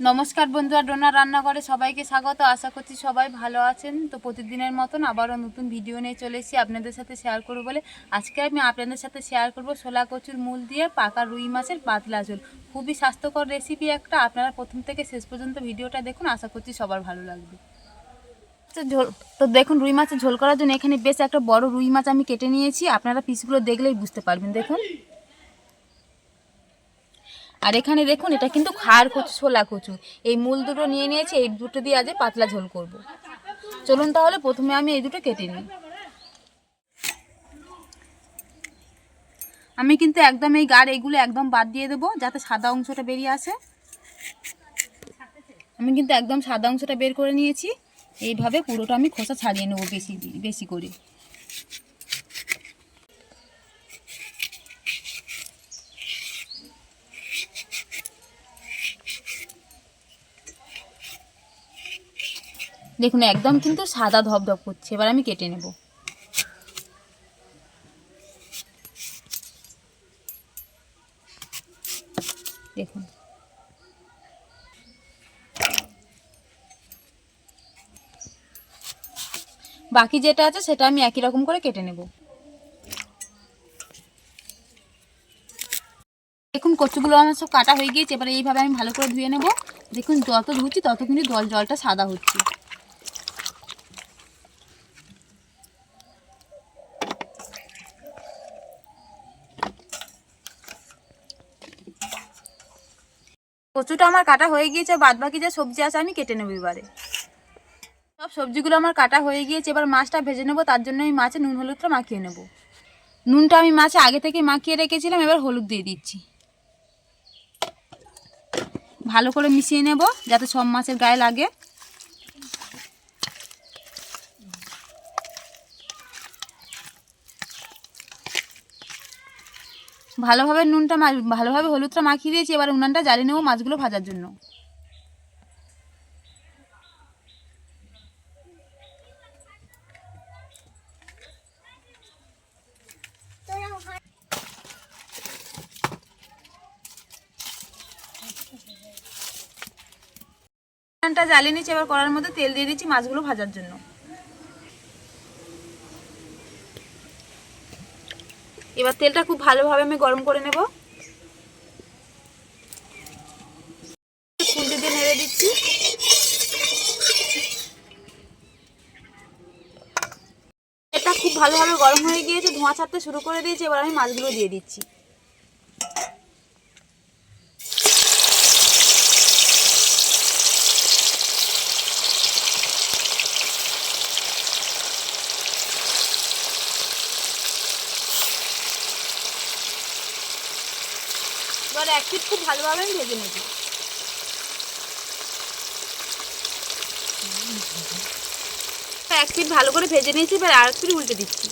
নমস্কার বন্ধুরা, ডোনার রান্নাঘরে সবাইকে স্বাগত। আশা করছি সবাই ভালো আছেন। তো প্রতিদিনের মতন আবারও নতুন ভিডিও নিয়ে চলে এসেছি আপনাদের সাথে শেয়ার করব বলে। আজকে আমি আপনাদের সাথে শেয়ার করব ছোলা কচুর মূল দিয়ে পাকা রুই মাছের পাতলা ঝোল। খুবই স্বাস্থ্যকর রেসিপি একটা। আপনারা প্রথম থেকে শেষ পর্যন্ত ভিডিওটা দেখুন, আশা করছি সবার ভালো লাগবে। ঝোল তো দেখুন, রুই মাছের ঝোল করার জন্য এখানে বেশ একটা বড় রুই মাছ আমি কেটে নিয়েছি। আপনারা পিসগুলো দেখলেই বুঝতে পারবেন। দেখুন, আর এখানে দেখুন, এটা কিন্তু খাড় কচু, ছোলা কচু। এই মূল দুটো নিয়ে নিয়েছি, এই দুটো দিয়ে আজ পাতলা ঝোল করব। চলুন তাহলে প্রথমে আমি এই দুটো কেটে নিই। আমি কিন্তু একদম এই গাড় এইগুলো একদম বাদ দিয়ে দেবো, যাতে সাদা অংশটা বেরিয়ে আসে। আমি কিন্তু একদম সাদা অংশটা বের করে নিয়েছি। এইভাবে পুরোটা আমি খোসা ছাড়িয়ে নেবো বেশি বেশি করে। দেখুন, একদম কিন্তু সাদা ধপধপ করছে। এবার আমি কেটে নেব। দেখুন, বাকি যেটা আছে সেটা আমি একই রকম করে কেটে নেব। দেখুন, কচুগুলো আমার সব কাটা হয়ে গিয়েছে। এবার এইভাবে আমি ভালো করে ধুয়ে নেব। দেখুন, যত ধুচ্ছি তত কিন্তু জলটা সাদা হচ্ছে। কচুটা আমার কাটা হয়ে গিয়েছে, বাদ বাকি যে সবজি আছে আমি কেটে নেব। এবারে সব সবজিগুলো আমার কাটা হয়ে গিয়েছে। এবার মাছটা ভেজে নেব। তার জন্য আমি মাছে নুন হলুদটা মাখিয়ে নেব। নুনটা আমি মাছে আগে থেকে মাখিয়ে রেখেছিলাম। এবার হলুদ দিয়ে দিচ্ছি। ভালো করে মিশিয়ে নেব যাতে সব মাছের গায়ে লাগে। ভালোভাবে হলুদটা মাখিয়ে দিয়েছি। এবার উনানটা জ্বালিয়ে নেব মাছগুলো ভাজার জন্য। উনানটা জ্বালিয়ে নিচ্ছি। এবার কড়ার মধ্যে তেল দিয়ে দিচ্ছি মাছগুলো ভাজার জন্য। এবার তেলটা খুব ভালোভাবে আমি গরম করে নেব। খুন্তি দিয়ে নেড়ে দিচ্ছি। এটা খুব ভালোভাবে গরম হয়ে গিয়েছে, ধোঁয়া ছাড়তে শুরু করে দিয়েছি। এবার আমি মাছগুলো দিয়ে দিচ্ছি। এবার এক পিঠ খুব ভালোভাবে আমি ভেজে নেব। এক পিঠ ভালো করে ভেজে নিয়েছি। এবার আর এক পিঠ উল্টে দিচ্ছি।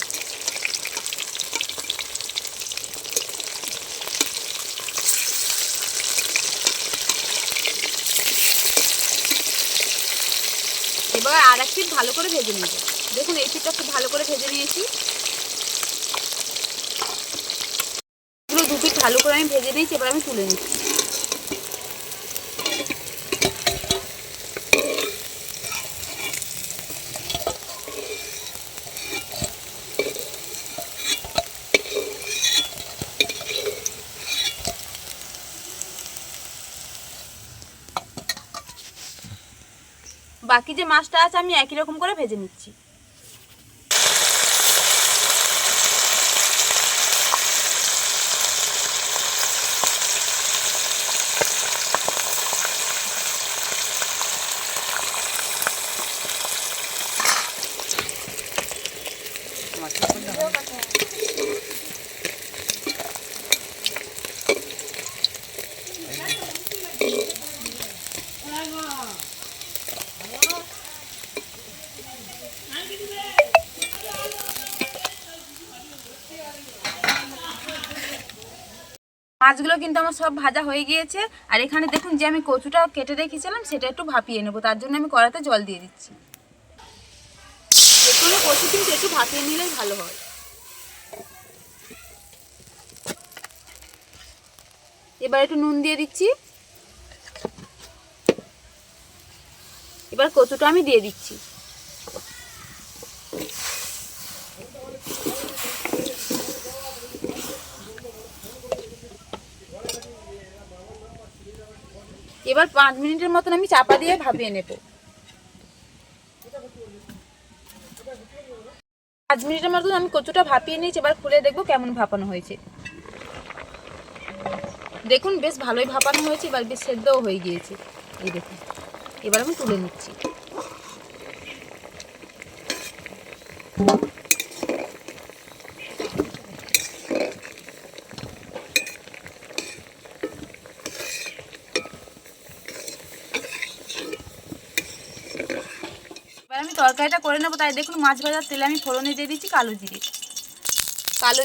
এবার আর এক পিঠ ভালো করে ভেজে নেব। দেখুন, এই পিঠটা খুব ভালো করে ভেজে নিয়েছি। এগুলো দু পিঠ ভালো করে আমি ভেজে নিয়েছি। এবার আমি তুলে নিচ্ছি। বাকি যে মাছটা আছে আমি একই রকম করে ভেজে নিচ্ছি। মাছগুলো কিন্তু আমার সব ভাজা হয়ে গিয়েছে। আর এখানে দেখুন, যে আমি কচুটা কেটে রেখেছিলাম সেটা একটু ভাপিয়ে নেবো। তার জন্য আমি কড়াতে জল দিয়ে দিচ্ছি। যে কোনো কচু কিন্তু একটু ভাপিয়ে নিলেই ভালো হয়। এবার একটু নুন দিয়ে দিচ্ছি। এবার কচুটা আমি দিয়ে দিচ্ছি। এবার 5 মিনিটের মতন আমি চাপা দিয়ে ভাপিয়ে নেব। 5 মিনিটের মতন আমি কচুটা ভাপিয়ে নিয়েছি। এবার খুলে দেখবো কেমন ভাপানো হয়েছে। দেখুন বেশ ভালোই ভাপানো হয়েছে, এবার বেশ সেদ্ধও হয়ে গিয়েছে। এই দেখুন, এবার আমি তুলে নিচ্ছি। এবার আমি তরকারিটা করে নেবো, তাই দেখুন মাছ ভাজার তেলে আমি ফোড়নে দিয়ে দিচ্ছি কালো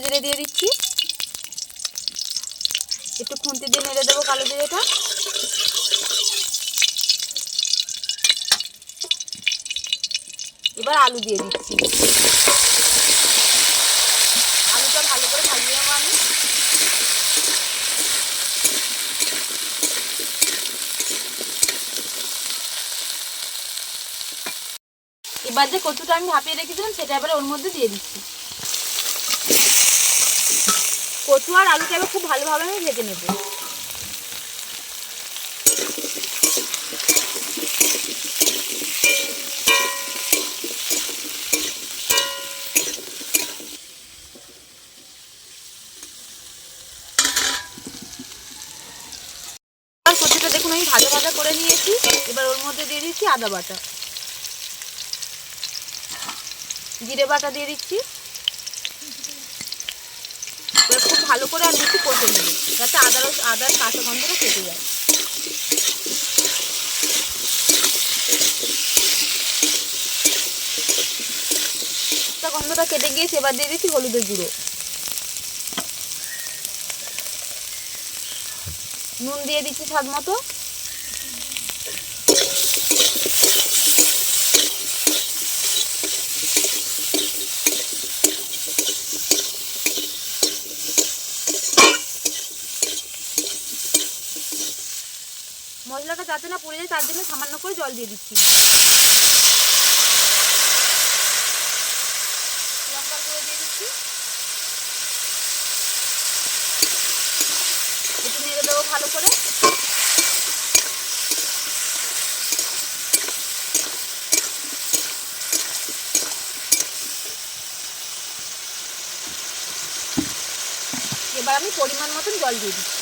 জিরে দিয়ে দিচ্ছি। একটু খুন্তি দিয়ে নেড়ে দেবো কালো জিরেটা। এবার আলু দিয়ে দিচ্ছি। আলুটা ভালো করে ভাজিয়ে নেবো আমি। এবার যে কচুটা আমি ভাপিয়ে রেখেছিলাম সেটা এবারে ওর মধ্যে দিয়ে দিচ্ছি। কচু আর আলুটা এবার খুব ভালোভাবে আমি ভেজে নেব। আর কচুটা দেখুন আমি ভাজা ভাজা করে নিয়েছি। এবার ওর মধ্যে দিয়ে দিচ্ছি আদা বাটা, জিরে বাটা দিয়ে দিচ্ছি। এবার খুব ভালো করে আমি একটু কষে নেব যাতে আদার কাঁচা গন্ধটা কেটে যায়। গন্ধটা কেটে গিয়েছে। এবার দিয়ে দিচ্ছি হলুদের গুঁড়ো, নুন দিয়ে দিচ্ছি স্বাদ মতো। মশলাটা যাতে না পুড়ে যায় তার জন্য সামান্য করে জল দিয়ে দিচ্ছি। লঙ্কার গুঁড়ো দিয়ে দিচ্ছি। একটু নেড়ে দেবো ভালো করে। এবার আমি পরিমাণ মতন জল দিয়ে দিচ্ছি।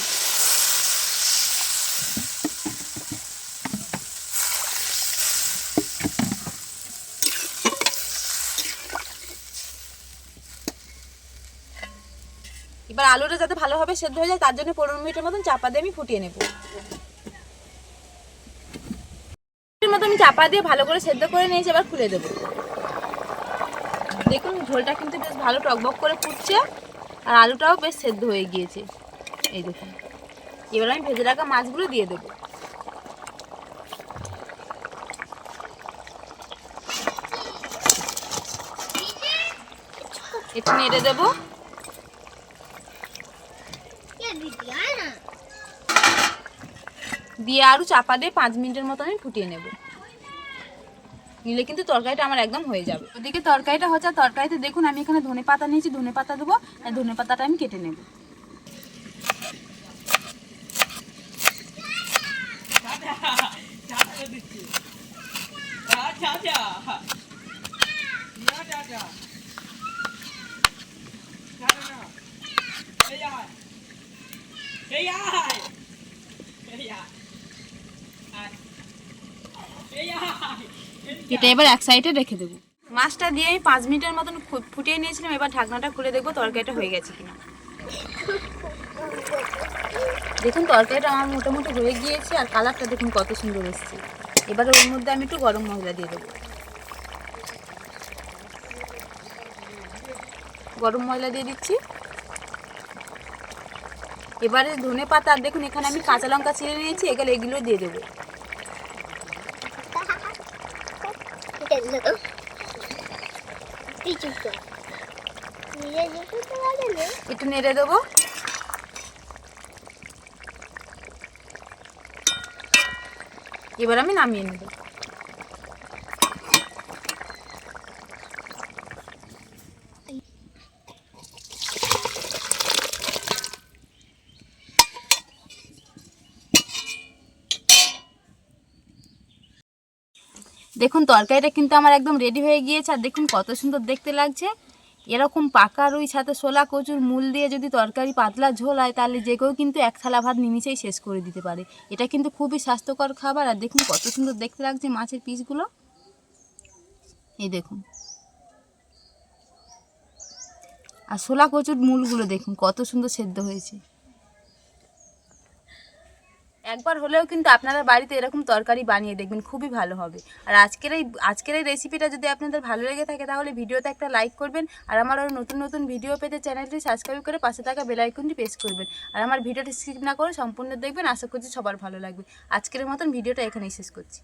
এবার আলুটা যাতে ভালোভাবে সেদ্ধ হয়ে যায় তার জন্য 15 মিনিটের মতন চাপা দিয়ে আমি ফুটিয়ে নেব। আমি চাপা দিয়ে ভালো করে সেদ্ধ করে নিয়েছি। এবার খুলে দেবো। দেখুন ঝোলটা কিন্তু বেশ ভালো টকবক করে ফুটছে আর আলুটাও বেশ সেদ্ধ হয়ে গিয়েছে। এই দেখুন, এবার আমি ভেজে রাখা মাছগুলো দিয়ে দেবো। একটু নেড়ে দেবো। দিয়ে আরও চাপা দিয়ে 5 মিনিটের মতো আমি ফুটিয়ে নেব। নিলে কিন্তু তরকারিটা আমার একদম হয়ে যাবে। ওদিকে তরকারিটা হচ্ছে, তরকারিতে দেখুন আমি এখানে ধনে পাতা নিয়েছি, ধনে পাতা দেবো। আর ধনে পাতাটা আমি কেটে নেব। এটা এবার এক সাইডে রেখে দেবো। মাছটা দিয়ে আমি 5 মিনিটের মতন ফুটিয়ে নিয়েছিলাম। এবার ঢাকনাটা খুলে দেখবো তরকারিটা হয়ে গেছে কিনা। দেখুন তরকারিটা আমার মোটামুটি হয়ে গিয়েছে আর কালারটা দেখুন কত সুন্দর এসেছে। এবারে ওর মধ্যে আমি একটু গরম মশলা দিয়ে দেবো। গরম মশলা দিয়ে দিচ্ছি। এবারে ধনে পাতা আর দেখুন এখানে আমি কাঁচা লঙ্কা ছিঁড়ে নিয়েছি, এগুলো দিয়ে দেবো। একটু নেড়ে দেবো। এবার আমি নামিয়ে নেব। দেখুন তরকারিটা কিন্তু আমার একদম রেডি হয়ে গিয়েছে, আর দেখুন কত সুন্দর দেখতে লাগছে। এরকম পাকা রুই সাথে শোলা কচুর মূল দিয়ে যদি তরকারি পাতলা ঝোল হয় তাহলে যে কেউ কিন্তু এক থালা ভাত নিমিষেই শেষ করে দিতে পারে। এটা কিন্তু খুবই স্বাস্থ্যকর খাবার। আর দেখুন কত সুন্দর দেখতে লাগছে মাছের পিসগুলো, এই দেখুন। আর শোলা কচুর মূলগুলো দেখুন কত সুন্দর সেদ্ধ হয়েছে। একবার হলেও কিন্তু আপনারা বাড়িতে এরকম তরকারি বানিয়ে দেখবেন, খুবই ভালো হবে। আর আজকের এই রেসিপিটা যদি আপনাদের ভালো লেগে থাকে তাহলে ভিডিওতে একটা লাইক করবেন, আর আমার আরও নতুন নতুন ভিডিও পেতে চ্যানেলটি সাবস্ক্রাইব করে পাশে থাকা বেল আইকনটি প্রেস করবেন। আর আমার ভিডিওটি স্কিপ না করে সম্পূর্ণ দেখবেন, আশা করছি সবার ভালো লাগবে। আজকের মতন ভিডিওটা এখানেই শেষ করছি।